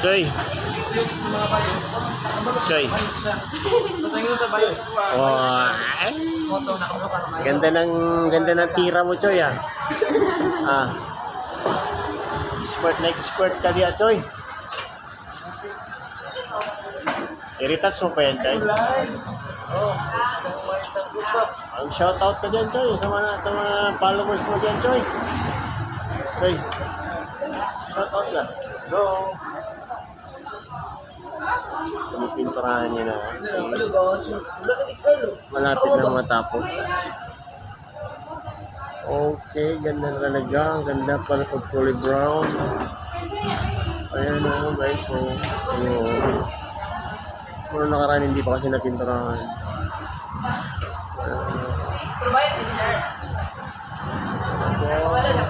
Choy. Choy. Oh, ganda ng tira mo, Choy, ah. Ah. Expert ka diya, Choy. I-retouch mo pa yan, Choy. Ang shoutout ka dyan, Choy, sa mga followers mo dyan, Choy. Choy, shoutout ka. Go! Pinipinturahan niya na. Malapit na matapos. Okay, ganda na talaga. Ang ganda pala pag fully brown. Ayan o, guys. So, muna nakaraan hindi pa kasi napinturahan. Wala na.